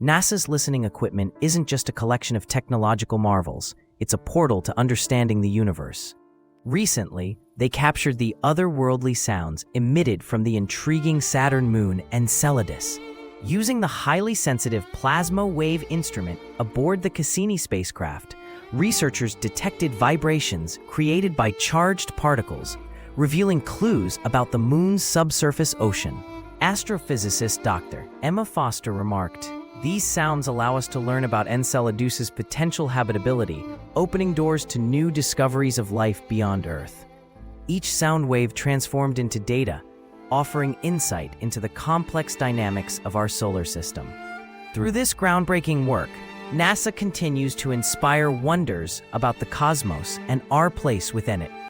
NASA's listening equipment isn't just a collection of technological marvels, it's a portal to understanding the universe. Recently, they captured the otherworldly sounds emitted from the intriguing Saturn moon Enceladus. Using the highly sensitive plasma wave instrument aboard the Cassini spacecraft, researchers detected vibrations created by charged particles, revealing clues about the moon's subsurface ocean. Astrophysicist Dr. Emma Foster remarked, "These sounds allow us to learn about Enceladus's potential habitability, opening doors to new discoveries of life beyond Earth." Each sound wave transformed into data, offering insight into the complex dynamics of our solar system. Through this groundbreaking work, NASA continues to inspire wonders about the cosmos and our place within it.